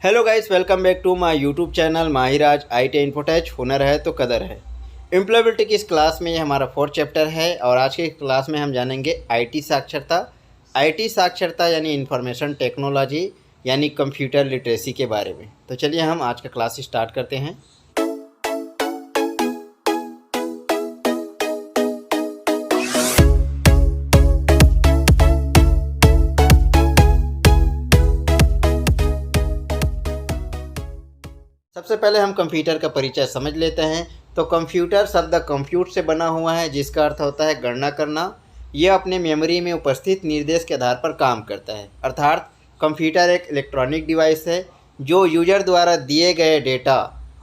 Hello guys, welcome back to my YouTube channel Mahiraj IT infotech. हुनर है तो कदर है। एम्प्लॉयबिलिटी की इस क्लास में ये हमारा 4th चैप्टर है और आज के क्लास में हम जानेंगे आईटी साक्षरता। आईटी साक्षरता यानी इंफॉर्मेशन टेक्नोलॉजी यानी कंप्यूटर लिटरेसी के बारे में। तो चलिए हम आज का क्लास स्टार्ट करते हैं। सबसे पहले हम कंप्यूटर का परिचय समझ लेते हैं। तो कंप्यूटर शब्द कंप्यूट से बना हुआ है, जिसका अर्थ होता है गणना करना। यह अपने मेमोरी में उपस्थित निर्देश के आधार पर काम करता है। अर्थात कंप्यूटर एक इलेक्ट्रॉनिक डिवाइस है जो यूजर द्वारा दिए गए डेटा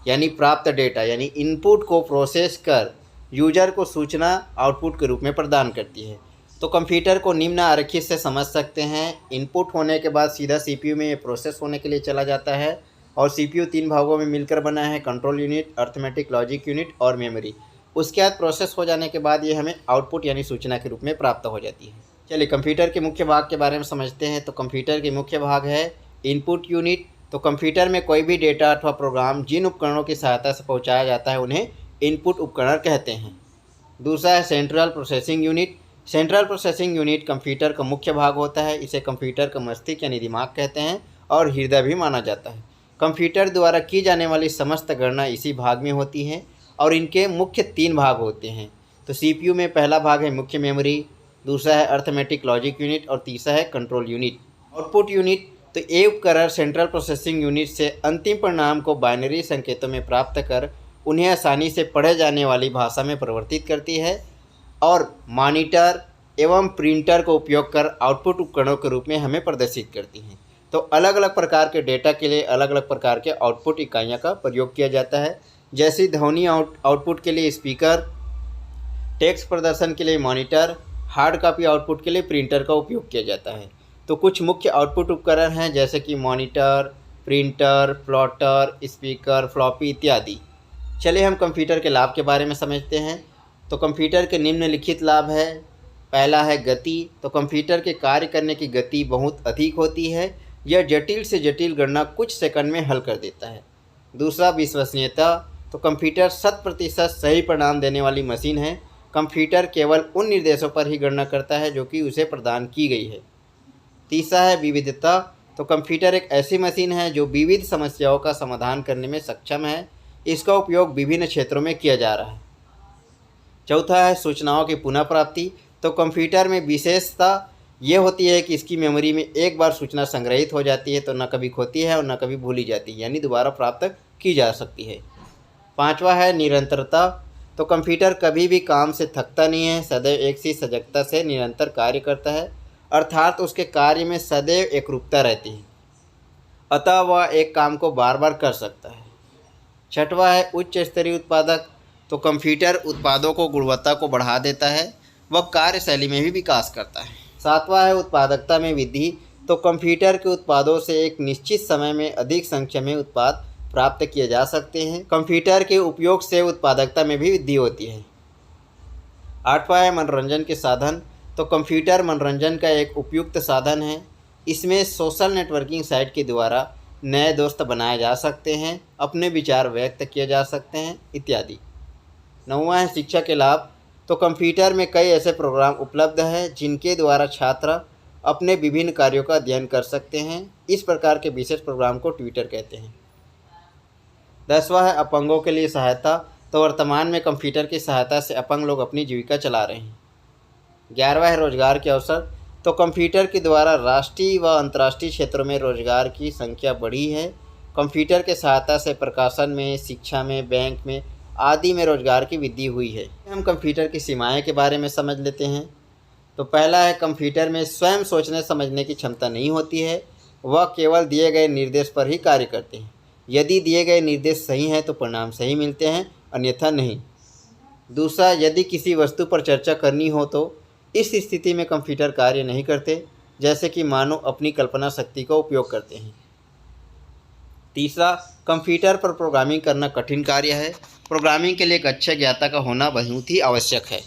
यानी प्राप्त डेटा यानी इनपुट को प्रोसेस कर यूजर को सूचना आउटपुट के रूप में प्रदान करती है। तो कंप्यूटर को निम्नलिखित से समझ सकते हैं। इनपुट होने के बाद सीधा सीपीयू में ये प्रोसेस होने के लिए चला जाता है और सीपीयू 3 भागों में मिलकर बना है: control unit, arithmetic logic unit और मेमोरी। उसके बाद प्रोसेस हो जाने के बाद ये हमें आउटपुट यानी सूचना के रूप में प्राप्त हो जाती है। चलिए कंप्यूटर के मुख्य भाग के बारे में समझते हैं। तो कंप्यूटर के मुख्य भाग है इनपुट यूनिट। तो कंप्यूटर में कोई भी डेटा अथवा प्रोग्राम जिन उपकरणों की सहायता से पहुँचाया जाता है उन्हें इनपुट उपकरण कहते हैं। दूसरा है central processing unit. Central processing unit computer का मुख्य भाग होता है। इसे कंप्यूटर का मस्तिष्क यानी दिमाग कहते हैं और हृदय भी माना जाता है। कंप्यूटर द्वारा की जाने वाली समस्त गणना इसी भाग में होती हैं और इनके मुख्य 3 भाग होते हैं। तो सीपीयू में पहला भाग है मुख्य मेमोरी, दूसरा है अर्थमेटिक लॉजिक यूनिट और तीसरा है कंट्रोल यूनिट। आउटपुट यूनिट तो ये उपकरण सेंट्रल प्रोसेसिंग यूनिट से अंतिम परिणाम को बाइनरी संकेतों में प्राप्त कर उन्हें आसानी से पढ़े जाने वाली भाषा में परिवर्तित करती है और मॉनिटर एवं प्रिंटर का उपयोग कर आउटपुट उपकरणों के रूप में हमें प्रदर्शित करती हैं। तो अलग अलग प्रकार के डेटा के लिए अलग अलग प्रकार के आउटपुट इकाइयों का प्रयोग किया जाता है। जैसे ध्वनि आउटपुट के लिए स्पीकर, टेक्स्ट प्रदर्शन के लिए मॉनिटर, हार्ड कॉपी आउटपुट के लिए प्रिंटर का उपयोग किया जाता है। तो कुछ मुख्य आउटपुट उपकरण हैं जैसे कि monitor, printer, plotter, speaker, floppy इत्यादि। चलिए हम कंप्यूटर के लाभ के बारे में समझते हैं। तो कंप्यूटर के निम्नलिखित लाभ है। पहला है गति। तो कंप्यूटर के कार्य करने की गति बहुत अधिक होती है। यह जटिल से जटिल गणना कुछ सेकंड में हल कर देता है। दूसरा विश्वसनीयता। तो कंप्यूटर 100% सही परिणाम देने वाली मशीन है। कंप्यूटर केवल उन निर्देशों पर ही गणना करता है जो कि उसे प्रदान की गई है। तीसरा है विविधता। तो कंप्यूटर एक ऐसी मशीन है जो विविध समस्याओं का समाधान करने में सक्षम है। इसका उपयोग विभिन्न क्षेत्रों में किया जा रहा है। चौथा है सूचनाओं की पुनः प्राप्ति। तो कंप्यूटर में विशेषता ये होती है कि इसकी मेमोरी में एक बार सूचना संग्रहित हो जाती है तो न कभी खोती है और न कभी भूली जाती है, यानी दोबारा प्राप्त की जा सकती है। पांचवा है निरंतरता। तो कंप्यूटर कभी भी काम से थकता नहीं है, सदैव एक सी सजगता से निरंतर कार्य करता है, अर्थात उसके कार्य में सदैव एकरूपता रहती है, अतः वह एक काम को बार बार कर सकता है। छठवा है उच्च स्तरीय उत्पादक। तो कंप्यूटर उत्पादों को गुणवत्ता को बढ़ा देता है, वह कार्यशैली में भी विकास करता है। सातवां है उत्पादकता में वृद्धि। तो कंप्यूटर के उत्पादों से एक निश्चित समय में अधिक संख्या में उत्पाद प्राप्त किए जा सकते हैं। कंप्यूटर के उपयोग से उत्पादकता में भी वृद्धि होती है। आठवां है मनोरंजन के साधन। तो कंप्यूटर मनोरंजन का एक उपयुक्त साधन है। इसमें सोशल नेटवर्किंग साइट के द्वारा नए दोस्त बनाए जा सकते हैं, अपने विचार व्यक्त किए जा सकते हैं इत्यादि। नौवां है शिक्षा के लाभ। तो कंप्यूटर में कई ऐसे प्रोग्राम उपलब्ध हैं जिनके द्वारा छात्र अपने विभिन्न कार्यों का अध्ययन कर सकते हैं। इस प्रकार के विशेष प्रोग्राम को ट्यूटर कहते हैं। 10वां है अपंगों के लिए सहायता। तो वर्तमान में कंप्यूटर की सहायता से अपंग लोग अपनी जीविका चला रहे हैं। 11वां है रोजगार के अवसर। तो कंप्यूटर के द्वारा राष्ट्रीय व अंतर्राष्ट्रीय क्षेत्रों में रोजगार की संख्या बढ़ी है। कंप्यूटर के सहायता से प्रकाशन में, शिक्षा में, बैंक में आदि में रोजगार की वृद्धि हुई है। हम कंप्यूटर की सीमाएं के बारे में समझ लेते हैं। तो पहला है कंप्यूटर में स्वयं सोचने समझने की क्षमता नहीं होती है, वह केवल दिए गए निर्देश पर ही कार्य करते हैं। यदि दिए गए निर्देश सही हैं तो परिणाम सही मिलते हैं, अन्यथा नहीं। दूसरा, यदि किसी वस्तु पर चर्चा करनी हो तो इस स्थिति में कंप्यूटर कार्य नहीं करते, जैसे कि मानव अपनी कल्पना शक्ति का उपयोग करते हैं। तीसरा, कंप्यूटर पर प्रोग्रामिंग करना कठिन कार्य है। प्रोग्रामिंग के लिए एक अच्छे ज्ञाता का होना बहुत ही आवश्यक है।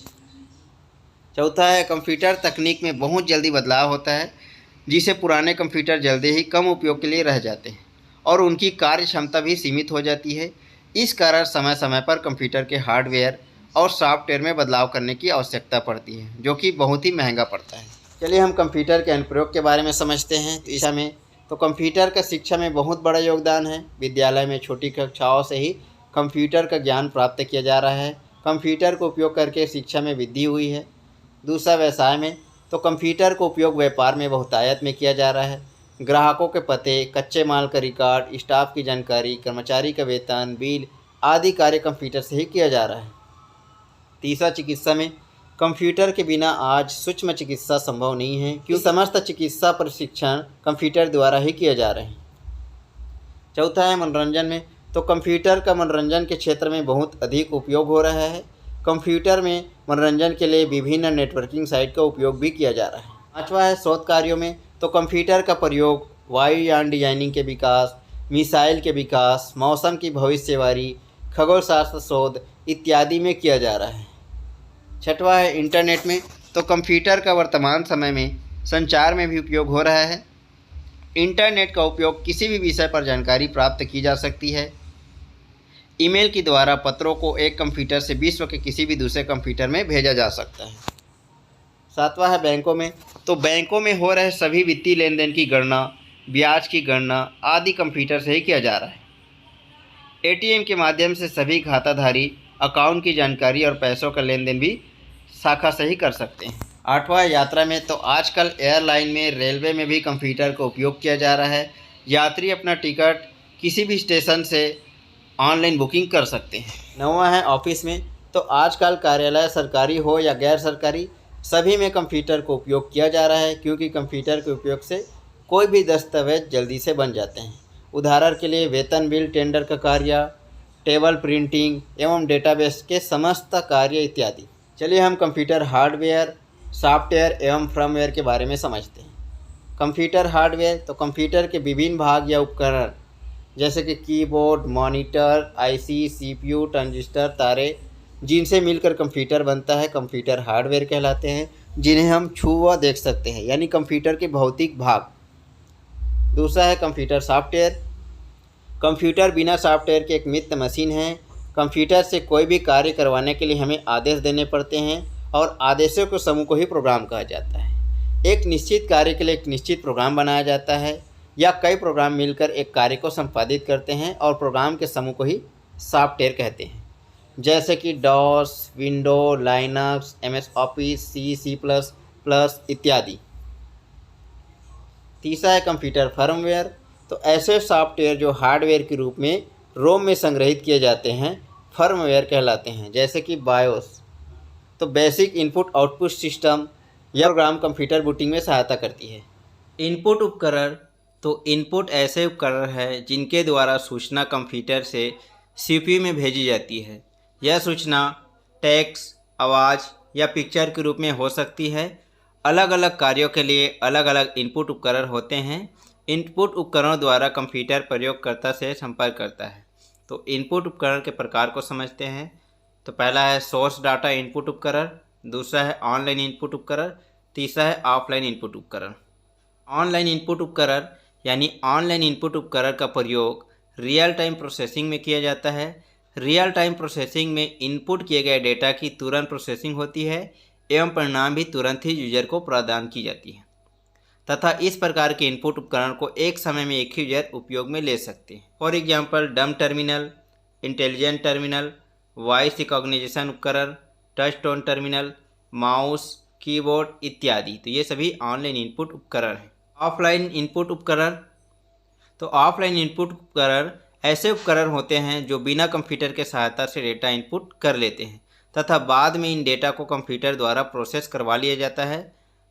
चौथा है कंप्यूटर तकनीक में बहुत जल्दी बदलाव होता है, जिसे पुराने कंप्यूटर जल्दी ही कम उपयोग के लिए रह जाते हैं और उनकी कार्य क्षमता भी सीमित हो जाती है। इस कारण समय समय पर कंप्यूटर के हार्डवेयर और सॉफ्टवेयर में बदलाव करने की आवश्यकता पड़ती है, जो कि बहुत ही महंगा पड़ता है। चलिए हम कंप्यूटर के अनुप्रयोग के बारे में समझते हैं। तो कंप्यूटर का शिक्षा में बहुत बड़ा योगदान है। विद्यालय में छोटी कक्षाओं से ही कंप्यूटर का ज्ञान प्राप्त किया जा रहा है। कंप्यूटर का उपयोग करके शिक्षा में वृद्धि हुई है। दूसरा, व्यवसाय में तो कंप्यूटर का उपयोग व्यापार में बहुतायत में किया जा रहा है। ग्राहकों के पते, कच्चे माल का रिकॉर्ड, स्टाफ की जानकारी, कर्मचारी का वेतन, बिल आदि कार्य कंप्यूटर से ही किया जा रहा है। तीसरा, चिकित्सा में कंप्यूटर के बिना आज सूक्ष्म चिकित्सा संभव नहीं है, क्योंकि समस्त चिकित्सा प्रशिक्षण कंप्यूटर द्वारा ही किया जा रहे हैं। चौथा है मनोरंजन में, तो कंप्यूटर का मनोरंजन के क्षेत्र में बहुत अधिक उपयोग हो रहा है। कंप्यूटर में मनोरंजन के लिए विभिन्न नेटवर्किंग साइट का उपयोग भी किया जा रहा है। पाँचवा है शोध कार्यों में, तो कंप्यूटर का प्रयोग वायुयान डिजाइनिंग के विकास, मिसाइल के विकास, मौसम की भविष्यवाणी, खगोलशास्त्र शोध इत्यादि में किया जा रहा है। छठवां है इंटरनेट में, तो कंप्यूटर का वर्तमान समय में संचार में भी उपयोग हो रहा है। इंटरनेट का उपयोग किसी भी विषय पर जानकारी प्राप्त की जा सकती है। ईमेल के द्वारा पत्रों को एक कंप्यूटर से विश्व के किसी भी दूसरे कंप्यूटर में भेजा जा सकता है। सातवां है बैंकों में, तो बैंकों में हो रहे सभी वित्तीय लेन देन की गणना, ब्याज की गणना आदि कंप्यूटर से ही किया जा रहा है। एटीएम के माध्यम से सभी खाताधारी अकाउंट की जानकारी और पैसों का लेन देन भी शाखा से ही कर सकते हैं। आठवां है यात्रा में, तो आजकल एयरलाइन में, रेलवे में भी कंप्यूटर का उपयोग किया जा रहा है। यात्री अपना टिकट किसी भी स्टेशन से ऑनलाइन बुकिंग कर सकते हैं। नौवां है ऑफिस में, तो आजकल कार्यालय सरकारी हो या गैर सरकारी सभी में कंप्यूटर का उपयोग किया जा रहा है, क्योंकि कंप्यूटर के उपयोग से कोई भी दस्तावेज जल्दी से बन जाते हैं। उदाहरण के लिए वेतन बिल, टेंडर का कार्य, टेबल प्रिंटिंग एवं डेटाबेस के समस्त कार्य इत्यादि। चलिए हम कंप्यूटर हार्डवेयर, सॉफ्टवेयर एवं फर्मवेयर के बारे में समझते हैं। कंप्यूटर हार्डवेयर, तो कंप्यूटर के विभिन्न भाग या उपकरण जैसे कि keyboard, monitor, IC, CPU, transistor, तारे जिनसे मिलकर कंप्यूटर बनता है, कंप्यूटर हार्डवेयर कहलाते हैं, जिन्हें हम छू व देख सकते हैं, यानी कंप्यूटर के भौतिक भाग। दूसरा है कंप्यूटर सॉफ्टवेयर। कंप्यूटर बिना सॉफ्टवेयर के एक मित्र मशीन है। कंप्यूटर से कोई भी कार्य करवाने के लिए हमें आदेश देने पड़ते हैं और आदेशों के समूह को ही प्रोग्राम कहा जाता है। एक निश्चित कार्य के लिए एक निश्चित प्रोग्राम बनाया जाता है या कई प्रोग्राम मिलकर एक कार्य को संपादित करते हैं और प्रोग्राम के समूह को ही सॉफ्टवेयर कहते हैं, जैसे कि DOS, window, Linux, MS Office, सी++ इत्यादि। तीसरा है कंप्यूटर फर्मवेयर, तो ऐसे सॉफ्टवेयर जो हार्डवेयर के रूप में रोम में संग्रहित किए जाते हैं फर्मवेयर कहलाते हैं, जैसे कि बायोस। तो बेसिक इनपुट आउटपुट सिस्टम यह प्रोग्राम कंप्यूटर बूटिंग में सहायता करती है। इनपुट उपकरण, तो इनपुट ऐसे उपकरण हैं जिनके द्वारा सूचना कंप्यूटर से सीपीयू में भेजी जाती है। यह सूचना टेक्स्ट, आवाज़ या पिक्चर के रूप में हो सकती है। अलग अलग कार्यों के लिए अलग अलग इनपुट उपकरण होते हैं। इनपुट उपकरणों द्वारा कंप्यूटर प्रयोगकर्ता से संपर्क करता है। तो इनपुट उपकरण के प्रकार को समझते हैं। तो पहला है सोर्स डाटा इनपुट उपकरण, दूसरा है ऑनलाइन इनपुट उपकरण, तीसरा है ऑफलाइन इनपुट उपकरण। ऑनलाइन इनपुट उपकरण यानी ऑनलाइन इनपुट उपकरण का प्रयोग रियल टाइम प्रोसेसिंग में किया जाता है। रियल टाइम प्रोसेसिंग में इनपुट किए गए डेटा की तुरंत प्रोसेसिंग होती है एवं परिणाम भी तुरंत ही यूजर को प्रदान की जाती है तथा इस प्रकार के इनपुट उपकरण को एक समय में एक ही यूजर उपयोग में ले सकते हैं। For example dumb terminal, intelligent terminal, voice recognition उपकरण, touch tone terminal, mouse, keyboard इत्यादि। तो ये सभी ऑनलाइन इनपुट उपकरण हैं। ऑफलाइन इनपुट उपकरण, तो ऑफलाइन इनपुट उपकरण ऐसे उपकरण होते हैं जो बिना कंप्यूटर के सहायता से डेटा इनपुट कर लेते हैं तथा बाद में इन डेटा को कंप्यूटर द्वारा प्रोसेस करवा लिया जाता है।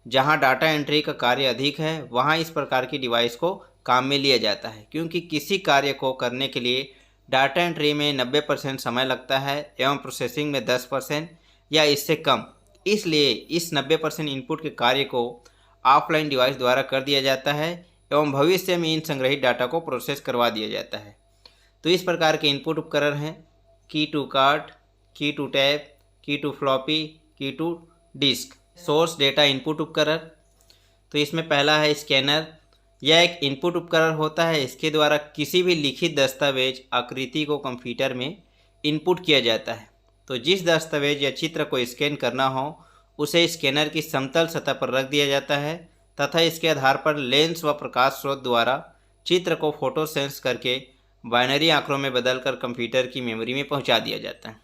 जहां डाटा एंट्री का कार्य अधिक है वहां इस प्रकार की डिवाइस को काम में लिया जाता है, क्योंकि किसी कार्य को करने के लिए डाटा एंट्री में 90% समय लगता है एवं प्रोसेसिंग में 10% या इससे कम। इसलिए इस 90% इनपुट के कार्य को ऑफलाइन डिवाइस द्वारा कर दिया जाता है एवं भविष्य में इन संग्रहित डाटा को प्रोसेस करवा दिया जाता है। तो इस प्रकार के इनपुट उपकरण हैं key to card, key to tab, key to floppy, key to disk. Source data input उपकरण, तो इसमें पहला है स्कैनर, यह एक इनपुट उपकरण होता है। इसके द्वारा किसी भी लिखित दस्तावेज आकृति को कंप्यूटर में इनपुट किया जाता है। तो जिस दस्तावेज या चित्र को स्कैन करना हो उसे स्कैनर की समतल सतह पर रख दिया जाता है तथा इसके आधार पर लेंस व प्रकाश स्रोत द्वारा चित्र को फोटो सेंस करके बाइनरी आंकड़ों में बदलकर कंप्यूटर की मेमोरी में पहुंचा दिया जाता है।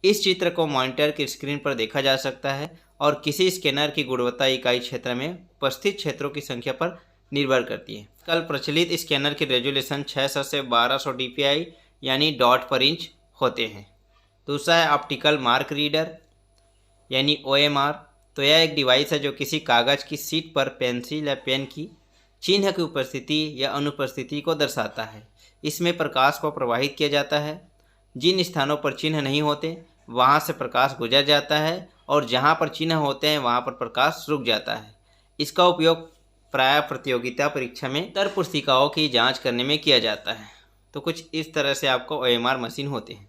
इस चित्र को मॉनिटर की स्क्रीन पर देखा जा सकता है और किसी स्कैनर की गुणवत्ता इकाई क्षेत्र में उपस्थित क्षेत्रों की संख्या पर निर्भर करती है। कल प्रचलित स्कैनर की रेजोल्यूशन 600 से 1200 dpi यानी डॉट पर इंच होते हैं। दूसरा है ऑप्टिकल मार्क रीडर यानी OMR। तो यह एक डिवाइस है जो किसी कागज़ की शीट पर पेंसिल या पेन की चिन्ह की उपस्थिति या अनुपस्थिति को दर्शाता है। इसमें प्रकाश को प्रवाहित किया जाता है। जिन स्थानों पर चिन्ह नहीं होते वहां से प्रकाश गुजर जाता है और जहां पर चिन्ह होते हैं वहां पर प्रकाश रुक जाता है। इसका उपयोग प्रायः प्रतियोगिता परीक्षा में उत्तर पुस्तिकाओं की जांच करने में किया जाता है। तो कुछ इस तरह से आपको OMR मशीन होते हैं।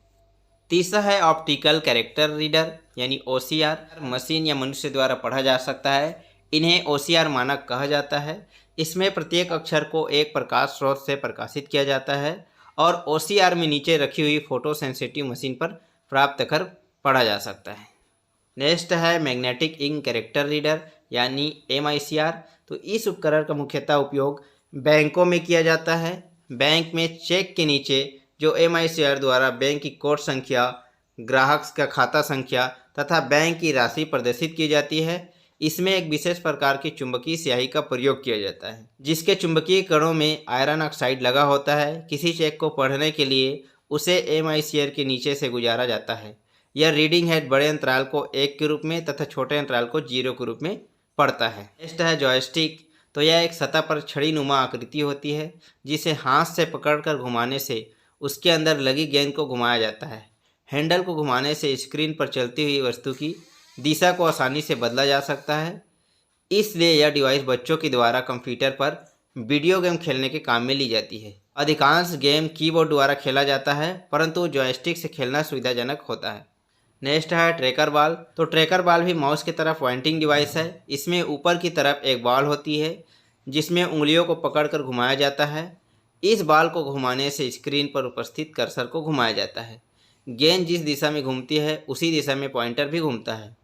तीसरा है ऑप्टिकल कैरेक्टर रीडर यानी OCR। मशीन या मनुष्य द्वारा पढ़ा जा सकता है। इन्हें OCR मानक कहा जाता है। इसमें प्रत्येक अक्षर को एक प्रकाश स्रोत से प्रकाशित किया जाता है और OCR में नीचे रखी हुई फोटो सेंसिटिव मशीन पर प्राप्त कर पढ़ा जा सकता है। नेक्स्ट है मैग्नेटिक इंक कैरेक्टर रीडर यानी MICR। तो इस उपकरण का मुख्यतः उपयोग बैंकों में किया जाता है। बैंक में चेक के नीचे जो MICR द्वारा बैंक की कोड संख्या, ग्राहक का खाता संख्या तथा बैंक की राशि प्रदर्शित की जाती है। इसमें एक विशेष प्रकार की चुंबकीय स्याही का प्रयोग किया जाता है जिसके चुंबकीय कणों में आयरन ऑक्साइड लगा होता है। किसी चेक को पढ़ने के लिए उसे MICR के नीचे से गुजारा जाता है। यह रीडिंग हेड बड़े अंतराल को 1 के रूप में तथा छोटे अंतराल को 0 के रूप में पढ़ता है। नेक्स्ट है जॉयस्टिक। तो यह एक सतह पर छड़ी नुमा आकृति होती है जिसे हाथ से पकड़कर घुमाने से उसके अंदर लगी गेंद को घुमाया जाता है। हैंडल को घुमाने से स्क्रीन पर चलती हुई वस्तु की दिशा को आसानी से बदला जा सकता है। इसलिए यह डिवाइस बच्चों के द्वारा कंप्यूटर पर वीडियो गेम खेलने के काम में ली जाती है। अधिकांश गेम कीबोर्ड द्वारा खेला जाता है परंतु जॉयस्टिक से खेलना सुविधाजनक होता है। नेक्स्ट है ट्रैकर बॉल। तो ट्रैकर बॉल भी माउस की तरफ पॉइंटिंग डिवाइस है। इसमें ऊपर की तरफ एक बॉल होती है जिसमें उंगलियों को पकड़कर घुमाया जाता है। इस बॉल को घुमाने से स्क्रीन पर उपस्थित कर्सर को घुमाया जाता है। गेंद जिस दिशा में घूमती है उसी दिशा में पॉइंटर भी घूमता है।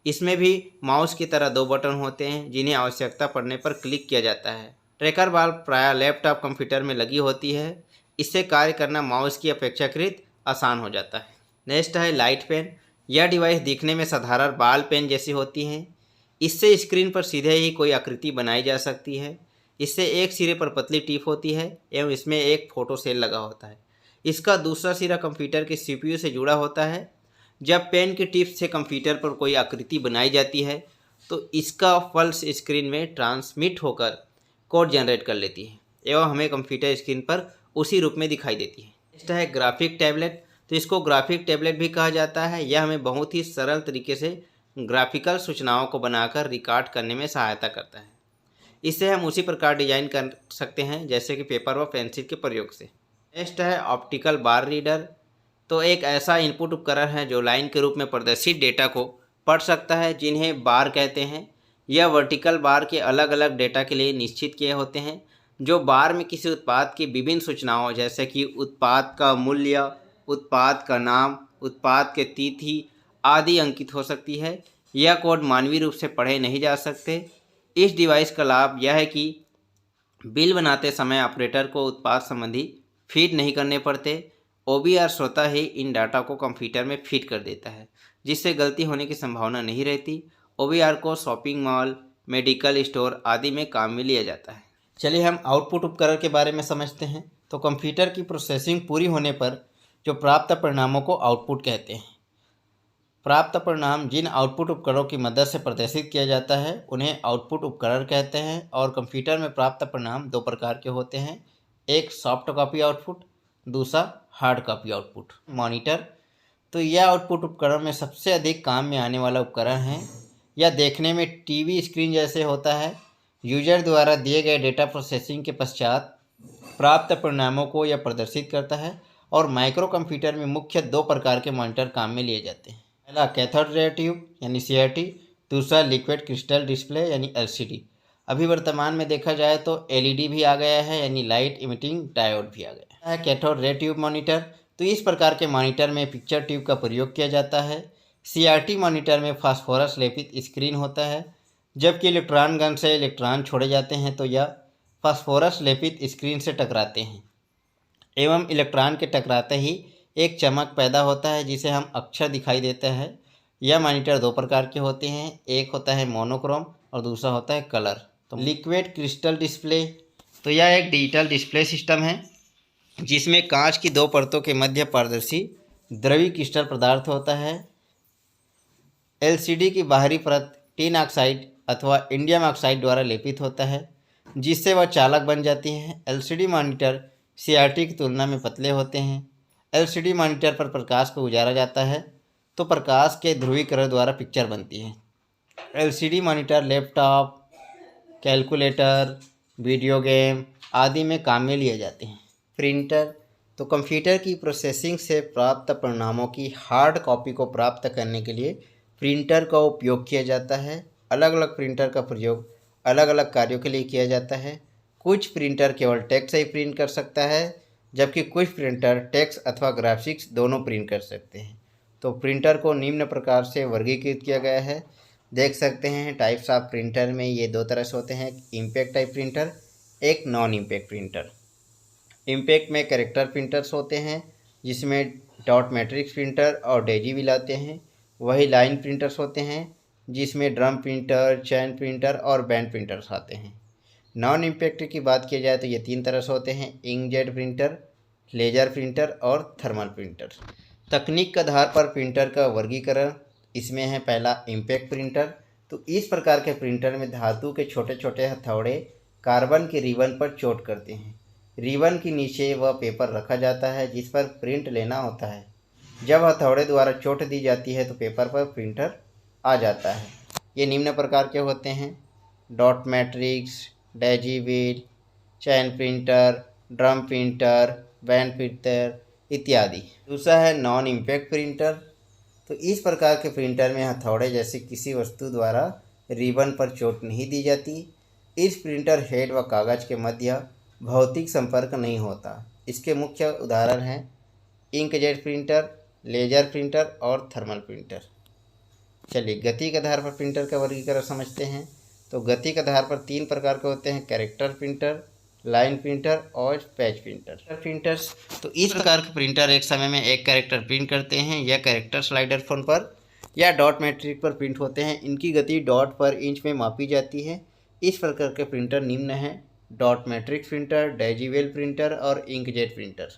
इसमें भी माउस की तरह 2 बटन होते हैं जिन्हें आवश्यकता पड़ने पर क्लिक किया जाता है। ट्रैकर बॉल प्रायः लैपटॉप कंप्यूटर में लगी होती है। इससे कार्य करना माउस की अपेक्षाकृत आसान हो जाता है। नेक्स्ट है लाइट पेन। यह डिवाइस दिखने में साधारण बॉल पेन जैसी होती हैं। इससे स्क्रीन पर सीधे ही कोई आकृति बनाई जा सकती है। इससे एक सिरे पर पतली टिप होती है एवं इसमें एक फोटो सेल लगा होता है। इसका दूसरा सिरा कंप्यूटर के CPU से जुड़ा होता है। जब पेन की टिप से कंप्यूटर पर कोई आकृति बनाई जाती है तो इसका पल्स स्क्रीन में ट्रांसमिट होकर कोड जनरेट कर लेती है एवं हमें कंप्यूटर स्क्रीन पर उसी रूप में दिखाई देती है। नेक्स्ट है ग्राफिक टैबलेट। तो इसको ग्राफिक टैबलेट भी कहा जाता है। यह हमें बहुत ही सरल तरीके से ग्राफिकल सूचनाओं को बनाकर रिकॉर्ड करने में सहायता करता है। इससे हम उसी प्रकार डिजाइन कर सकते हैं जैसे कि पेपर व पेंसिल के प्रयोग से। नेक्स्ट है ऑप्टिकल बार रीडर। तो एक ऐसा इनपुट उपकरण है जो लाइन के रूप में प्रदर्शित डेटा को पढ़ सकता है जिन्हें बार कहते हैं। यह वर्टिकल बार के अलग अलग डेटा के लिए निश्चित किए होते हैं। जो बार में किसी उत्पाद की विभिन्न सूचनाओं जैसे कि उत्पाद का मूल्य, उत्पाद का नाम, उत्पाद के तिथि आदि अंकित हो सकती है। यह कोड मानवीय रूप से पढ़े नहीं जा सकते। इस डिवाइस का लाभ यह है कि बिल बनाते समय ऑपरेटर को उत्पाद संबंधी फीड नहीं करने पड़ते। OBR स्वतः ही इन डाटा को कंप्यूटर में फीड कर देता है जिससे गलती होने की संभावना नहीं रहती। OBR को शॉपिंग मॉल, मेडिकल स्टोर आदि में काम में लिया जाता है। चलिए हम आउटपुट उपकरण के बारे में समझते हैं। तो कंप्यूटर की प्रोसेसिंग पूरी होने पर जो प्राप्त परिणामों को आउटपुट कहते हैं। प्राप्त परिणाम जिन आउटपुट उपकरणों की मदद से प्रदर्शित किया जाता है उन्हें आउटपुट उपकरण कहते हैं। और कंप्यूटर में प्राप्त परिणाम 2 प्रकार के होते हैं, एक सॉफ्ट कॉपी आउटपुट, दूसरा हार्ड कॉपी आउटपुट। मॉनिटर। तो यह आउटपुट उपकरण में सबसे अधिक काम में आने वाला उपकरण है। यह देखने में टीवी स्क्रीन जैसे होता है। यूजर द्वारा दिए गए डेटा प्रोसेसिंग के पश्चात प्राप्त परिणामों को यह प्रदर्शित करता है। और माइक्रो कंप्यूटर में मुख्य 2 प्रकार के मॉनिटर काम में लिए जाते हैं। पहला कैथोड रे ट्यूब यानी CRT, दूसरा लिक्विड क्रिस्टल डिस्प्ले यानी LCD। अभी वर्तमान में देखा जाए तो एलईडी भी आ गया है, यानी लाइट इमिटिंग डायोड भी आ गया है। कैथोड रे ट्यूब मॉनिटर, तो इस प्रकार के मॉनिटर में पिक्चर ट्यूब का प्रयोग किया जाता है। सीआरटी मॉनिटर में फास्फोरस लेपित स्क्रीन होता है। जबकि इलेक्ट्रॉन गन से इलेक्ट्रॉन छोड़े जाते हैं तो यह फास्फोरस लेपित स्क्रीन से टकराते हैं एवं इलेक्ट्रॉन के टकराते ही एक चमक पैदा होता है जिसे हम अक्षर दिखाई देता है। यह मॉनिटर दो प्रकार के होते हैं, एक होता है मोनोक्रोम और दूसरा होता है कलर। तो लिक्विड क्रिस्टल डिस्प्ले, तो यह एक डिजिटल डिस्प्ले सिस्टम है जिसमें कांच की दो परतों के मध्य पारदर्शी द्रवी क्रिस्टल पदार्थ होता है। एलसीडी की बाहरी परत टिन ऑक्साइड अथवा इंडियम ऑक्साइड द्वारा लेपित होता है जिससे वह चालक बन जाती हैं। एलसीडी मॉनिटर सीआरटी की तुलना में पतले होते हैं। एलसीडी मॉनिटर पर प्रकाश को गुजारा जाता है तो प्रकाश के ध्रुवीकरण द्वारा पिक्चर बनती है। LCD monitor laptop, calculator, video game आदि में काम में लिए जाते हैं। प्रिंटर, तो कंप्यूटर की प्रोसेसिंग से प्राप्त परिणामों की हार्ड कॉपी को प्राप्त करने के लिए प्रिंटर का उपयोग किया जाता है। अलग अलग प्रिंटर का प्रयोग अलग अलग कार्यों के लिए किया जाता है। कुछ प्रिंटर केवल टेक्स्ट ही प्रिंट कर सकता है जबकि कुछ प्रिंटर टेक्स्ट अथवा ग्राफिक्स दोनों प्रिंट कर सकते हैं। तो प्रिंटर को निम्न प्रकार से वर्गीकृत किया गया है, देख सकते हैं। टाइप्स ऑफ प्रिंटर में ये दो तरह से होते हैं, इम्पैक्ट टाइप प्रिंटर, एक नॉन इम्पैक्ट प्रिंटर। इम्पैक्ट में कैरेक्टर प्रिंटर्स होते हैं जिसमें डॉट मैट्रिक्स प्रिंटर और डेजी भी लाते हैं। वही लाइन प्रिंटर्स होते हैं जिसमें ड्रम प्रिंटर, चैन प्रिंटर और बैंड प्रिंटर्स आते हैं। नॉन इम्पैक्ट की बात की जाए तो ये तीन तरह से होते हैं, इंकजेट प्रिंटर, लेजर प्रिंटर और थर्मल प्रिंटर। तकनीक के आधार पर प्रिंटर का वर्गीकरण इसमें है। पहला इम्पैक्ट प्रिंटर, तो इस प्रकार के प्रिंटर में धातु के छोटे छोटे हथौड़े कार्बन के रिबन पर चोट करते हैं। रिबन के नीचे वह पेपर रखा जाता है जिस पर प्रिंट लेना होता है। जब हथौड़े द्वारा चोट दी जाती है तो पेपर पर प्रिंटर आ जाता है। ये निम्न प्रकार के होते हैं, dot matrix, daisy wheel, chain printer, drum printer, band printer इत्यादि। दूसरा है नॉन इम्पैक्ट प्रिंटर, तो इस प्रकार के प्रिंटर में हथौड़े जैसे किसी वस्तु द्वारा रिबन पर चोट नहीं दी जाती। इस प्रिंटर हेड व कागज़ के मध्य भौतिक संपर्क नहीं होता। इसके मुख्य उदाहरण हैं इंकजेट प्रिंटर, लेजर प्रिंटर और थर्मल प्रिंटर। चलिए गति के आधार पर प्रिंटर का वर्गीकरण समझते हैं। तो गति के आधार पर तीन प्रकार के होते हैं, कैरेक्टर प्रिंटर, लाइन प्रिंटर और पैच प्रिंटर्स। तो इस प्रकार के प्रिंटर एक समय में एक कैरेक्टर प्रिंट करते हैं। यह कैरेक्टर स्लाइडर फोन पर या डॉट मैट्रिक पर प्रिंट होते हैं। इनकी गति डॉट पर इंच में मापी जाती है। इस प्रकार के प्रिंटर निम्न हैं, डॉट मैट्रिक्स प्रिंटर, डेजीवेल प्रिंटर और इंकजेट प्रिंटर।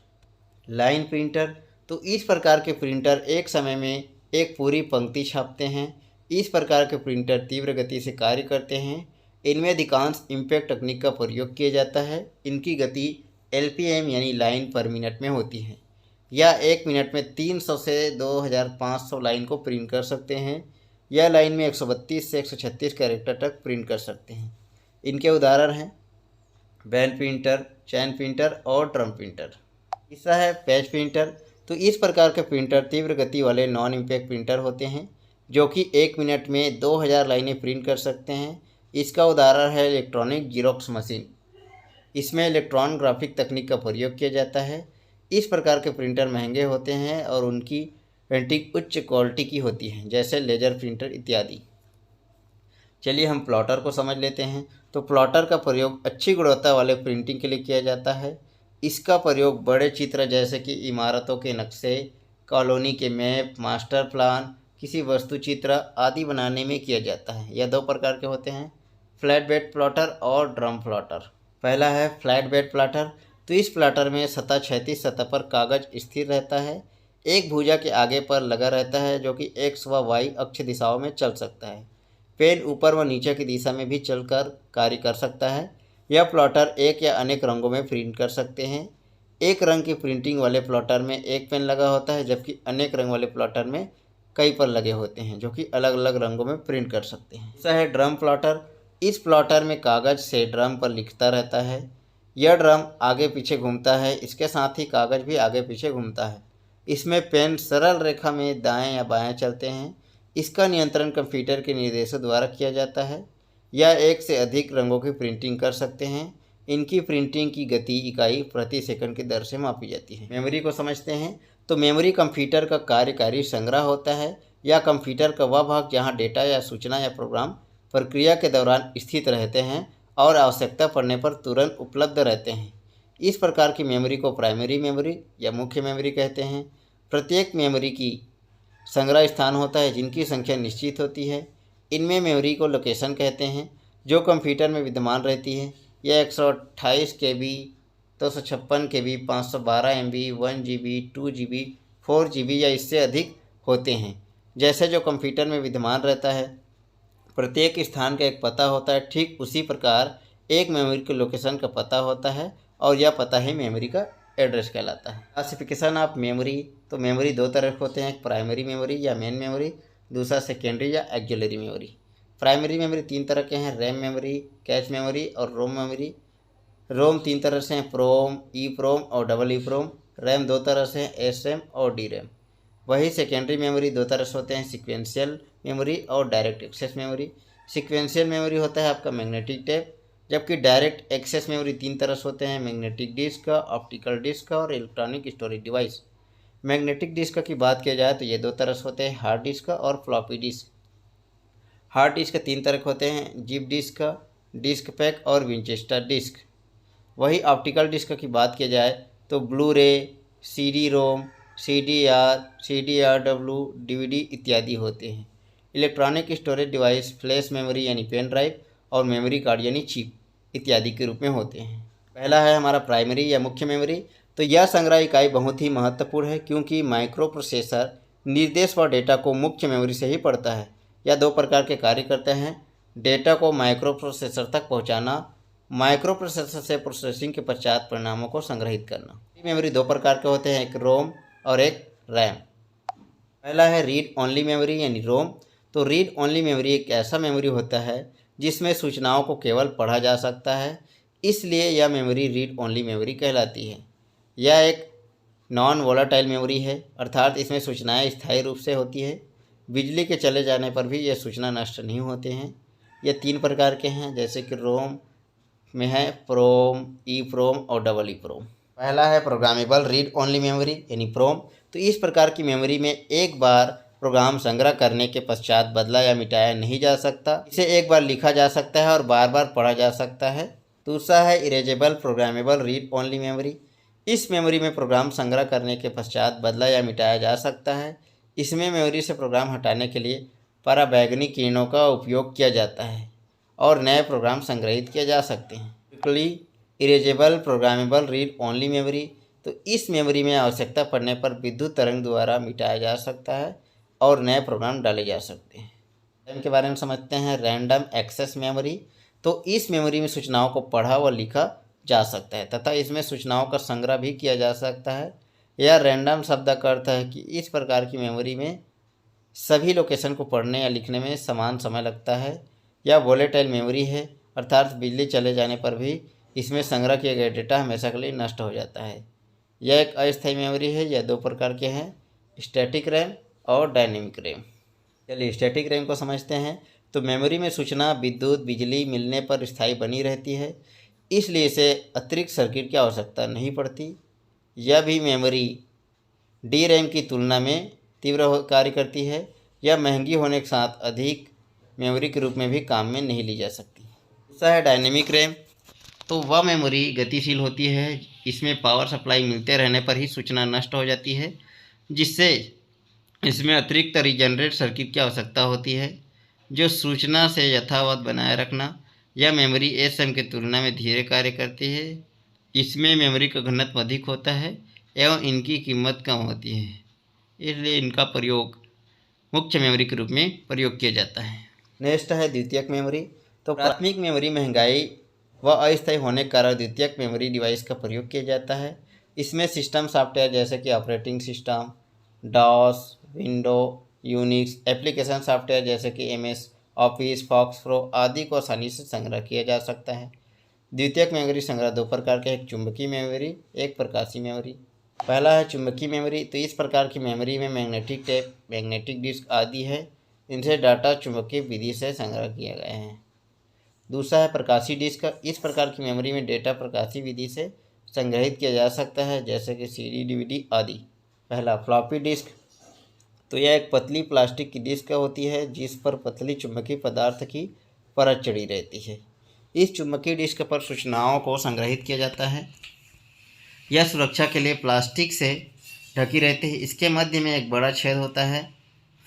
लाइन प्रिंटर, तो इस प्रकार के प्रिंटर एक समय में एक पूरी पंक्ति छापते हैं। इस प्रकार के प्रिंटर तीव्र गति से कार्य करते हैं। इनमें अधिकांश इम्पैक्ट तकनीक का प्रयोग किया जाता है। इनकी गति LPM यानी लाइन पर मिनट में होती है। यह एक मिनट में 300 से 2500 लाइन को प्रिंट कर सकते हैं। यह लाइन में 132 से 136 कैरेक्टर तक प्रिंट कर सकते हैं। इनके उदाहरण हैं बैंड प्रिंटर, चैन प्रिंटर और ड्रम प्रिंटर। तीसरा है पैच प्रिंटर, तो इस प्रकार के प्रिंटर तीव्र गति वाले नॉन इम्पैक्ट प्रिंटर होते हैं जो कि एक मिनट में 2000 लाइनें प्रिंट कर सकते हैं। इसका उदाहरण है इलेक्ट्रॉनिक जीरोक्स मशीन। इसमें इलेक्ट्रॉन ग्राफिक तकनीक का प्रयोग किया जाता है। इस प्रकार के प्रिंटर महंगे होते हैं और उनकी प्रिंटिंग उच्च क्वालिटी की होती है, जैसे लेजर प्रिंटर इत्यादि। चलिए हम प्लॉटर को समझ लेते हैं। तो प्लॉटर का प्रयोग अच्छी गुणवत्ता वाले प्रिंटिंग के लिए किया जाता है। इसका प्रयोग बड़े चित्र जैसे कि इमारतों के नक्शे, कॉलोनी के मैप, मास्टर प्लान, किसी वस्तु चित्र आदि बनाने में किया जाता है। यह दो प्रकार के होते हैं, फ्लैट बेड प्लॉटर और ड्रम प्लॉटर। पहला है फ्लैट बेड प्लॉटर, तो इस प्लॉटर में सतह क्षैतिज सतह पर कागज स्थिर रहता है। एक भुजा के आगे पर लगा रहता है जो कि एक्स व वाई अक्ष दिशाओं में चल सकता है। पेन ऊपर व नीचे की दिशा में भी चलकर कार्य कर सकता है। यह प्लॉटर एक या अनेक रंगों में प्रिंट कर सकते हैं। एक रंग की प्रिंटिंग वाले प्लॉटर में एक पेन लगा होता है, जबकि अनेक रंग वाले प्लॉटर में कई पर लगे होते हैं जो कि अलग अलग रंगों में प्रिंट कर सकते हैं। दूसरा है ड्रम प्लॉटर। इस प्लॉटर में कागज़ से ड्रम पर लिखता रहता है। यह ड्रम आगे पीछे घूमता है, इसके साथ ही कागज़ भी आगे पीछे घूमता है। इसमें पेन सरल रेखा में दाएं या बाएं चलते हैं। इसका नियंत्रण कंप्यूटर के निर्देशों द्वारा किया जाता है। या एक से अधिक रंगों की प्रिंटिंग कर सकते हैं। इनकी प्रिंटिंग की गति इकाई प्रति सेकंड की दर से मापी जाती है। मेमोरी को समझते हैं। तो मेमोरी कंप्यूटर का कार्यकारी संग्रह होता है या कंप्यूटर का वह भाग जहां डेटा या सूचना या प्रोग्राम प्रक्रिया के दौरान स्थित रहते हैं और आवश्यकता पड़ने पर तुरंत उपलब्ध रहते हैं। इस प्रकार की मेमोरी को प्राइमरी मेमोरी या मुख्य मेमोरी कहते हैं। प्रत्येक मेमोरी की संग्रह स्थान होता है जिनकी संख्या निश्चित होती है। इनमें मेमोरी को लोकेशन कहते हैं जो कंप्यूटर में विद्यमान रहती है। यह 128 KB, 256 KB, 512 MB, 1 GB, 2 GB, 4 GB या इससे अधिक होते हैं। जैसे जो कंप्यूटर में विद्यमान रहता है प्रत्येक स्थान का एक पता होता है, ठीक उसी प्रकार एक मेमोरी के लोकेशन का पता होता है और यह पता ही मेमोरी का एड्रेस कहलाता है। Classification of memory. तो मेमोरी दो तरह के होते हैं, एक प्राइमरी मेमोरी या मेन मेमोरी, दूसरा सेकेंडरी या एक्सिलरी मेमोरी। प्राइमरी मेमोरी तीन तरह के हैं, रैम मेमोरी, कैश मेमोरी और रोम मेमोरी। रोम तीन तरह से हैं, प्रोम, ई प्रोम और डबल ई प्रोम। रैम दो तरह से हैं, एस रैम और डी रैम। वही सेकेंडरी मेमोरी दो तरह से होते हैं, सिक्वेंशियल मेमोरी और direct access memory. Sequential memory होता है आपका मैग्नेटिक टेप, जबकि डायरेक्ट एक्सेस मेमोरी तीन तरह से होते हैं, मैग्नेटिक डिस्क, ऑप्टिकल डिस्क और electronic storage device. Magnetic disk की बात किया जाए तो ये दो तरह से होते हैं, हार्ड डिस्क और फ्लॉपी डिस्क। हार्ड डिस्क तीन तरह के होते हैं, जिप डिस्क, डिस्क पैक और विंचेस्टर डिस्क। वही ऑप्टिकल डिस्क की बात की जाए तो ब्लू रे, CD रोम, CDR-W, DVD इत्यादि होते हैं। Electronic storage device flash memory यानी पेन ड्राइव और मेमोरी कार्ड यानी चिप इत्यादि के रूप में होते हैं। पहला है हमारा प्राइमरी या मुख्य मेमोरी। तो यह संग्रह इकाई बहुत ही महत्वपूर्ण है क्योंकि माइक्रो प्रोसेसर निर्देश व डेटा को मुख्य मेमोरी से ही पढ़ता है। यह दो प्रकार के कार्य करते हैं, डेटा को माइक्रो प्रोसेसर तक पहुँचाना, माइक्रो प्रोसेसर से प्रोसेसिंग के पश्चात परिणामों को संग्रहित करना। मेमोरी दो प्रकार के होते हैं, एक रोम और एक रैम। पहला है रीड ओनली मेमोरी यानी रोम। तो रीड ओनली मेमोरी एक ऐसा मेमोरी होता है जिसमें सूचनाओं को केवल पढ़ा जा सकता है, इसलिए यह मेमोरी रीड ओनली मेमोरी कहलाती है। यह एक नॉन वोलाटाइल मेमोरी है, अर्थात इसमें सूचनाएं स्थायी रूप से होती है, बिजली के चले जाने पर भी यह सूचना नष्ट नहीं होते हैं। यह तीन प्रकार के हैं, जैसे कि रोम में है प्रोम, ई प्रोम और डबल ई प्रोम। पहला है प्रोग्रामेबल रीड ओनली मेमोरी यानी प्रोम। तो इस प्रकार की मेमोरी में एक बार प्रोग्राम संग्रह करने के पश्चात बदला या मिटाया नहीं जा सकता। इसे एक बार लिखा जा सकता है और बार बार पढ़ा जा सकता है। दूसरा है erasable programmable read only memory. इस मेमोरी में प्रोग्राम संग्रह करने के पश्चात बदला या मिटाया जा सकता है। इसमें मेमोरी से प्रोग्राम हटाने के लिए पराबैंगनी किरणों का उपयोग किया जाता है और नए प्रोग्राम संग्रहित किए जा सकते हैं। Erasable programmable read only memory. तो इस मेमोरी में आवश्यकता पड़ने पर विद्युत तरंग द्वारा मिटाया जा सकता है और नए प्रोग्राम डाले जा सकते हैं। रैम के बारे में समझते हैं, रैंडम एक्सेस मेमोरी। तो इस मेमोरी में सूचनाओं को पढ़ा व लिखा जा सकता है तथा इसमें सूचनाओं का संग्रह भी किया जा सकता है। यह रैंडम शब्द का अर्थ है कि इस प्रकार की मेमोरी में सभी लोकेशन को पढ़ने या लिखने में समान समय लगता है। यह वोलेटाइल मेमोरी है, अर्थात बिजली चले जाने पर भी इसमें संग्रह किए गए डेटा हमेशा के लिए नष्ट हो जाता है। यह एक अस्थायी मेमोरी है। यह दो प्रकार के हैं, स्टैटिक रैम और डायनेमिक रैम। चलिए स्टैटिक रैम को समझते हैं। तो मेमोरी में सूचना विद्युत बिजली मिलने पर स्थायी बनी रहती है, इसलिए इसे अतिरिक्त सर्किट की आवश्यकता नहीं पड़ती। यह भी मेमोरी डी रैम की तुलना में तीव्र कार्य करती है। यह महंगी होने के साथ अधिक मेमोरी के रूप में भी काम में नहीं ली जा सकती। दूसरा है डायनेमिक रैम। तो वह मेमोरी गतिशील होती है, इसमें पावर सप्लाई मिलते रहने पर ही सूचना नष्ट हो जाती है, जिससे इसमें अतिरिक्त रीजनरेट सर्किट की आवश्यकता होती है जो सूचना से यथावत बनाए रखना। यह मेमोरी एसएम की तुलना में धीरे कार्य करती है। इसमें मेमोरी का घनत्व अधिक होता है एवं इनकी कीमत कम होती है, इसलिए इनका प्रयोग मुख्य मेमोरी के रूप में प्रयोग किया जाता है। नेक्स्ट है द्वितीयक मेमोरी। तो प्राथमिक मेमोरी महंगाई व अस्थायी होने के कारण द्वितीयक मेमोरी डिवाइस का प्रयोग किया जाता है। इसमें सिस्टम सॉफ्टवेयर जैसे कि operating system, DOS, window, Unix, application software जैसे कि MS ऑफिस, फॉक्स प्रो आदि को आसानी से संग्रह किया जा सकता है। द्वितीयक मेमोरी संग्रह दो प्रकार के, एक चुंबकीय मेमोरी, एक प्रकाशीय मेमोरी। पहला है चुंबकीय मेमोरी। तो इस प्रकार की मेमोरी में मैग्नेटिक टेप, मैग्नेटिक डिस्क आदि है, इनसे डाटा चुंबकीय विधि से संग्रह किए गए हैं। दूसरा है प्रकाशीय डिस्क। इस प्रकार की मेमोरी में डेटा प्रकाशीय विधि से संग्रहित किया जा सकता है, जैसे कि CD, DVD आदि। पहला फ्लॉपी डिस्क, तो यह एक पतली प्लास्टिक की डिस्क होती है जिस पर पतली चुंबकीय पदार्थ की परत चढ़ी रहती है। इस चुंबकीय डिस्क पर सूचनाओं को संग्रहित किया जाता है। यह सुरक्षा के लिए प्लास्टिक से ढकी रहती है। इसके मध्य में एक बड़ा छेद होता है,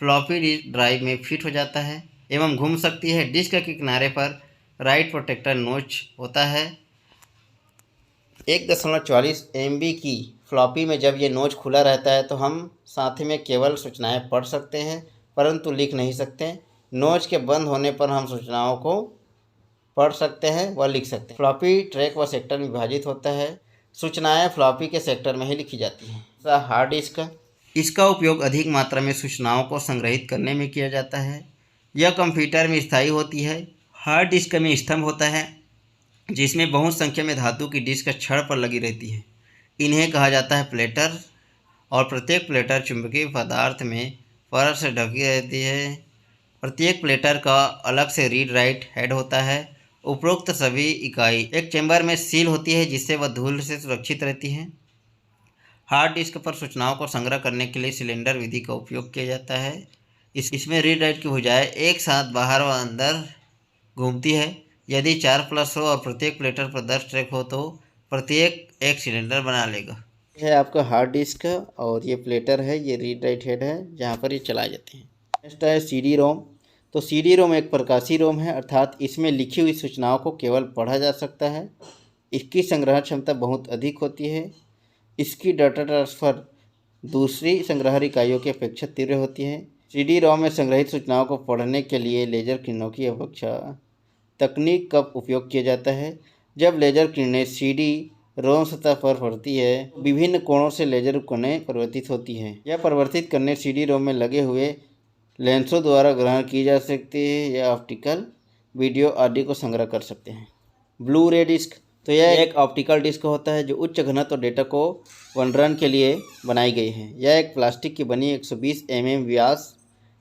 फ्लॉपी ड्राइव में फिट हो जाता है एवं घूम सकती है। डिस्क के किनारे पर राइट प्रोटेक्टर नोच होता है। 1.44 MB की फ्लॉपी में जब ये नोच खुला रहता है तो हम साथ में केवल सूचनाएं पढ़ सकते हैं, परंतु लिख नहीं सकते। नोच के बंद होने पर हम सूचनाओं को पढ़ सकते हैं व लिख सकते हैं। फ्लॉपी ट्रैक व सेक्टर में विभाजित होता है। सूचनाएं फ्लॉपी के सेक्टर में ही लिखी जाती हैं। हार्ड डिस्क, इसका उपयोग अधिक मात्रा में सूचनाओं को संग्रहित करने में किया जाता है। यह कंप्यूटर में स्थायी होती है। हार्ड डिस्क में स्तंभ होता है जिसमें बहुत संख्या में धातु की डिस्क छड़ पर लगी रहती है। इन्हें कहा जाता है प्लेटर, और प्रत्येक प्लेटर चुंबकीय पदार्थ में परत से ढकी रहती है। प्रत्येक प्लेटर का अलग से रीड राइट हेड होता है। उपरोक्त सभी इकाई एक चैम्बर में सील होती है जिससे वह धूल से सुरक्षित रहती है। हार्ड डिस्क पर सूचनाओं को संग्रह करने के लिए सिलेंडर विधि का उपयोग किया जाता है। इसमें रीड राइट की भुजाएं एक साथ बाहर व अंदर घूमती है। यदि 4+ हो और प्रत्येक प्लेटर पर 10 ट्रैक हो तो प्रत्येक एक सिलेंडर बना लेगा। यह है आपका हार्ड डिस्क और ये प्लेटर है, ये रीड राइट हेड है जहाँ पर ये चलाए जाते हैं। नेक्स्ट है CD रोम। तो CD रोम एक प्रकाशीय रोम है, अर्थात इसमें लिखी हुई सूचनाओं को केवल पढ़ा जा सकता है। इसकी संग्रह क्षमता बहुत अधिक होती है। इसकी डाटा ट्रांसफ़र दूसरी संग्रह इकाइयों की अपेक्षा तीव्र होती है। CD रोम में संग्रहित सूचनाओं को पढ़ने के लिए लेजर किरणों की अपेक्षा तकनीक का उपयोग किया जाता है। जब लेजर किरणें CD रोम सतह पर पड़ती है, विभिन्न कोणों से लेजर उपकरणें परिवर्तित होती हैं। यह परिवर्तित करने CD रोम में लगे हुए लेंसों द्वारा ग्रहण की जा सकती है या ऑप्टिकल वीडियो आदि को संग्रह कर सकते हैं। ब्लू रे डिस्क, तो यह एक ऑप्टिकल डिस्क होता है जो उच्च घनत्व डेटा को वर्णन के लिए बनाई गई है। यह एक प्लास्टिक की बनी 120 mm व्यास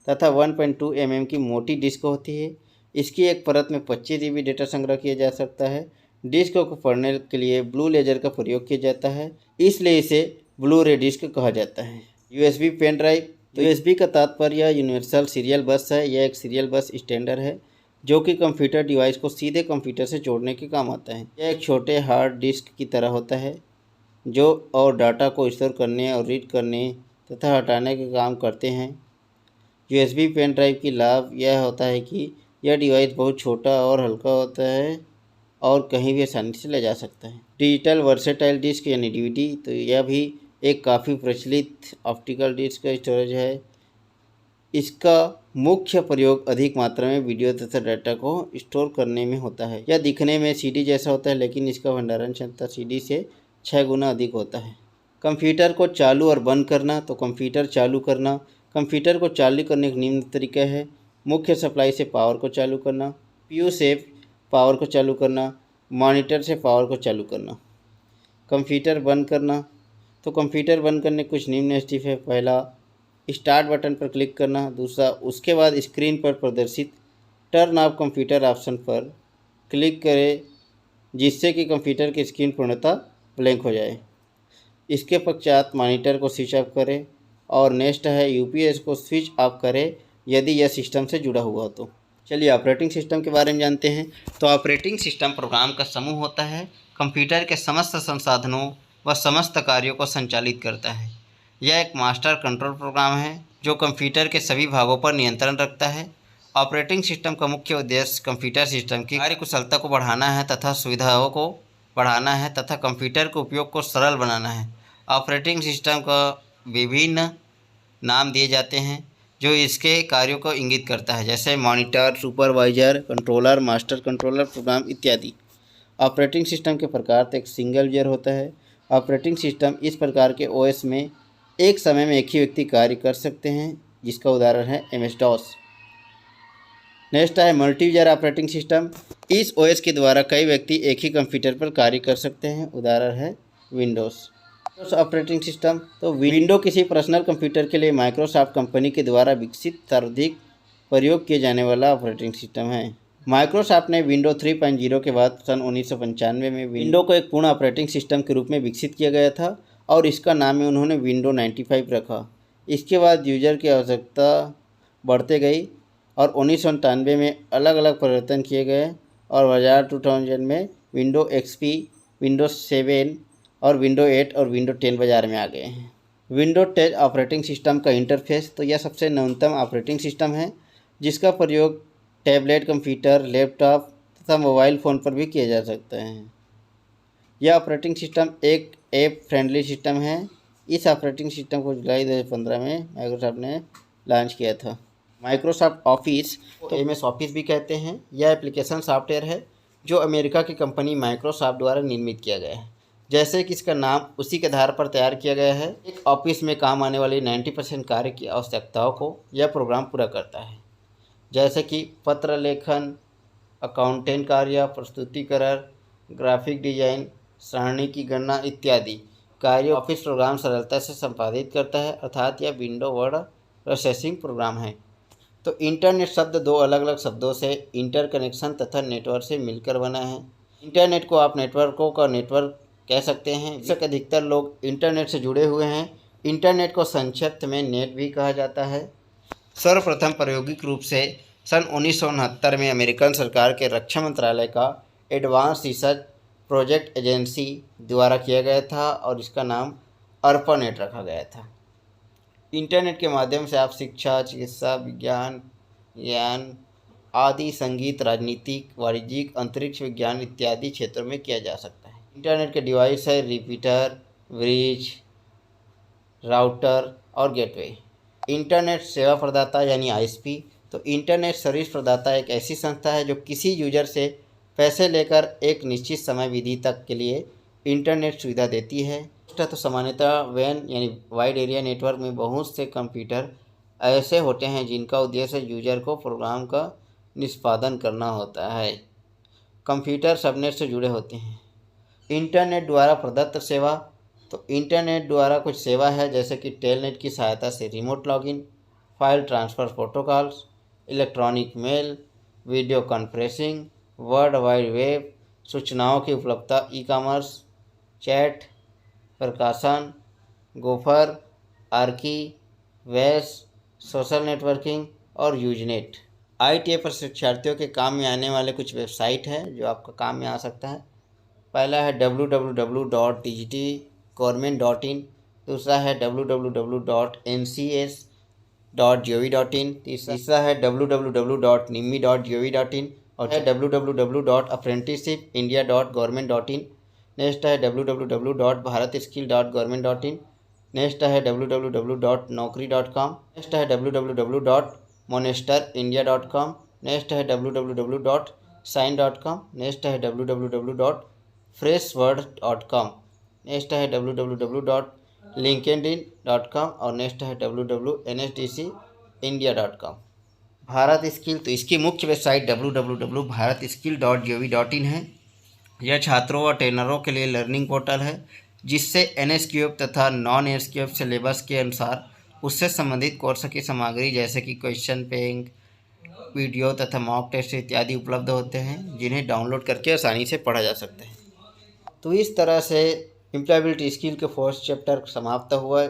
तथा 1.2 mm की मोटी डिस्क होती है। इसकी एक परत में 25 GB डेटा संग्रह किया जा सकता है। डिस्क को पढ़ने के लिए ब्लू लेजर का प्रयोग किया जाता है, इसलिए इसे ब्लू रे डिस्क कहा जाता है। USB पेन ड्राइव, तो USB का तात्पर्य यूनिवर्सल सीरियल बस है। यह एक सीरियल बस स्टैंडर्ड है जो कि कंप्यूटर डिवाइस को सीधे कंप्यूटर से जोड़ने के काम आता है। यह एक छोटे हार्ड डिस्क की तरह होता है जो और डाटा को स्टोर करने और रीड करने तथा हटाने के काम करते हैं। USB पेन ड्राइव की लाभ यह होता है कि यह डिवाइस बहुत छोटा और हल्का होता है और कहीं भी आसानी से ले जा सकता है। डिजिटल वर्सेटाइल डिस्क यानी DVD, तो यह भी एक काफ़ी प्रचलित ऑप्टिकल डिस्क का स्टोरेज है। इसका मुख्य प्रयोग अधिक मात्रा में वीडियो तथा डाटा को स्टोर करने में होता है। यह दिखने में CD जैसा होता है लेकिन इसका भंडारण क्षमता CD से 6 गुना अधिक होता है। कंप्यूटर को चालू और बंद करना, तो कंप्यूटर चालू करना। कंप्यूटर को चालू करने का निम्न तरीका है। मुख्य सप्लाई से पावर को चालू करना, PU से पावर को चालू करना, मॉनिटर से पावर को चालू करना। कंप्यूटर बंद करना, तो कंप्यूटर बंद करने कुछ निम्न स्टेप है। पहला, स्टार्ट बटन पर क्लिक करना। दूसरा, उसके बाद स्क्रीन पर प्रदर्शित टर्न ऑफ कंप्यूटर ऑप्शन पर क्लिक करें जिससे कि कंप्यूटर की स्क्रीन पूर्णतः ब्लैंक हो जाए। इसके पश्चात मॉनिटर को स्विच ऑफ करें और नेक्स्ट है UPS को स्विच ऑफ करें यदि यह सिस्टम से जुड़ा हुआ हो तो। चलिए ऑपरेटिंग सिस्टम के बारे में जानते हैं। तो ऑपरेटिंग सिस्टम प्रोग्राम का समूह होता है, कंप्यूटर के समस्त संसाधनों व समस्त कार्यों को संचालित करता है। यह एक मास्टर कंट्रोल प्रोग्राम है जो कंप्यूटर के सभी भागों पर नियंत्रण रखता है। ऑपरेटिंग सिस्टम का मुख्य उद्देश्य कंप्यूटर सिस्टम की कार्यकुशलता को बढ़ाना है तथा सुविधाओं को बढ़ाना है तथा कंप्यूटर के उपयोग को सरल बनाना है। ऑपरेटिंग सिस्टम का विभिन्न नाम दिए जाते हैं जो इसके कार्यों को इंगित करता है, जैसे monitor, supervisor, controller, master controller, program इत्यादि। ऑपरेटिंग सिस्टम के प्रकार एक सिंगल यूजर होता है। ऑपरेटिंग सिस्टम इस प्रकार के OS में एक समय में एक ही व्यक्ति कार्य कर सकते हैं, जिसका उदाहरण है MS-DOS। नेक्स्ट है मल्टी यूजर ऑपरेटिंग सिस्टम। इस OS के द्वारा कई व्यक्ति एक ही कंप्यूटर पर कार्य कर सकते हैं, उदाहरण है विंडोज़ ऑपरेटिंग सिस्टम। तो विंडो किसी पर्सनल कंप्यूटर के लिए माइक्रोसॉफ्ट कंपनी के द्वारा विकसित सर्वाधिक प्रयोग किए जाने वाला ऑपरेटिंग सिस्टम है। माइक्रोसॉफ्ट ने विंडो 3.0 के बाद सन 1995 में विंडो को एक पूर्ण ऑपरेटिंग सिस्टम के रूप में विकसित किया गया था और इसका नाम है उन्होंने विंडो 95 रखा। इसके बाद यूजर की आवश्यकता बढ़ते गई और 1997 में अलग अलग परिवर्तन किए गए और बाजार 2000 में विंडो एक्सपी, विंडो 7 और विंडो 8 और विंडो 10 बाज़ार में आ गए हैं। विंडो 10 ऑपरेटिंग सिस्टम का इंटरफेस तो यह सबसे नवीनतम ऑपरेटिंग सिस्टम है जिसका प्रयोग टैबलेट, कंप्यूटर, लैपटॉप तथा मोबाइल फ़ोन पर भी किया जा सकता है। यह ऑपरेटिंग सिस्टम एक ऐप फ्रेंडली सिस्टम है। इस ऑपरेटिंग सिस्टम को जुलाई 2015 में माइक्रोसॉफ्ट ने लॉन्च किया था। माइक्रोसॉफ्ट ऑफिस तो MS ऑफिस भी कहते हैं। यह एप्लीकेशन सॉफ्टवेयर है जो अमेरिका की कंपनी माइक्रोसॉफ्ट द्वारा निर्मित किया गया है। जैसे कि इसका नाम उसी के आधार पर तैयार किया गया है। एक ऑफिस में काम आने वाली 90% कार्य की आवश्यकताओं को यह प्रोग्राम पूरा करता है, जैसे कि पत्र लेखन, अकाउंटेंट कार्य, प्रस्तुतिकरण, ग्राफिक डिजाइन, सारणी की गणना इत्यादि कार्य ऑफिस प्रोग्राम सरलता से संपादित करता है। अर्थात यह विंडो वर्ड प्रोसेसिंग प्रोग्राम है। तो इंटरनेट शब्द दो अलग अलग शब्दों से इंटरकनेक्शन तथा नेटवर्क से मिलकर बना है। इंटरनेट को आप नेटवर्कों का नेटवर्क कह सकते हैं। इससे अधिकतर लोग इंटरनेट से जुड़े हुए हैं। इंटरनेट को संक्षिप्त में नेट भी कहा जाता है। सर्वप्रथम प्रायोगिक रूप से सन 1969 में अमेरिकन सरकार के रक्षा मंत्रालय का एडवांस रिसर्च प्रोजेक्ट एजेंसी द्वारा किया गया था और इसका नाम अर्पानेट रखा गया था। इंटरनेट के माध्यम से आप शिक्षा, चिकित्सा, विज्ञान, ज्ञान आदि, संगीत, राजनीतिक, वाणिज्यिक, अंतरिक्ष विज्ञान इत्यादि क्षेत्रों में किया जा सकता है। इंटरनेट के डिवाइस है रिपीटर, ब्रिज, राउटर और गेटवे। इंटरनेट सेवा प्रदाता यानी ISP तो इंटरनेट सर्विस प्रदाता एक ऐसी संस्था है जो किसी यूजर से पैसे लेकर एक निश्चित समय विधि तक के लिए इंटरनेट सुविधा देती है। तो सामान्यतः WAN यानी वाइड एरिया नेटवर्क में बहुत से कंप्यूटर ऐसे होते हैं जिनका उद्देश्य यूजर को प्रोग्राम का निष्पादन करना होता है। कंप्यूटर सबनेट से जुड़े होते हैं। इंटरनेट द्वारा प्रदत्त सेवा तो इंटरनेट द्वारा कुछ सेवा है जैसे कि टेलनेट की सहायता से remote login, file transfer protocols, electronic mail, video conferencing, world wide web, सूचनाओं की उपलब्धता, ई-कॉमर्स, चैट, प्रकाशन, गोफर, आर्की, वेस, सोशल नेटवर्किंग और यूजनेट। ITA पर शिक्षार्थियों के काम में आने वाले कुछ वेबसाइट हैं जो आपका काम में आ सकता है। पहला है www.dgtgovernment.in, दूसरा है www.ncs.gov.in, तीसरा है www.nimmi.gov.in और है www.apprenticeshipindia.government.in। नेक्स्ट है www.bharatskill.government.in। नेक्स्ट है www.naukri.com। नेक्स्ट है www.monsterindia.com। नेक्स्ट है www.sign.com। नेक्स्ट है www.freshword.com। नेक्स्ट है www.linkedin.com और नेक्स्ट है www.nsdcindia.com। भारत स्किल तो इसकी मुख्य वेबसाइट www.bharatskill.gov.in है। यह छात्रों और ट्रेनरों के लिए लर्निंग पोर्टल है जिससे NSQF तथा नॉन NSQF सिलेबस के अनुसार उससे संबंधित कोर्स की सामग्री जैसे कि क्वेश्चन बैंक, वीडियो तथा मॉक टेस्ट इत्यादि उपलब्ध होते हैं जिन्हें डाउनलोड करके आसानी से पढ़ा जा सकता है। तो इस तरह से एम्प्लॉयबिलिटी स्किल के 4th चैप्टर समाप्त हुआ।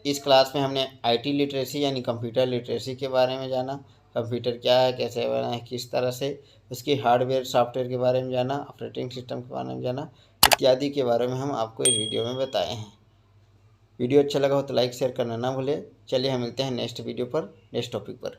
इस क्लास में हमने IT लिटरेसी यानी कंप्यूटर लिटरेसी के बारे में जाना। कंप्यूटर क्या है, कैसे बना है, किस तरह से उसकी हार्डवेयर सॉफ्टवेयर के बारे में जाना, ऑपरेटिंग सिस्टम के बारे में जाना इत्यादि के बारे में हम आपको इस वीडियो में बताए हैं। वीडियो अच्छा लगा हो तो लाइक शेयर करना ना भूलें। चलिए हम मिलते हैं नेक्स्ट वीडियो पर, नेक्स्ट टॉपिक पर।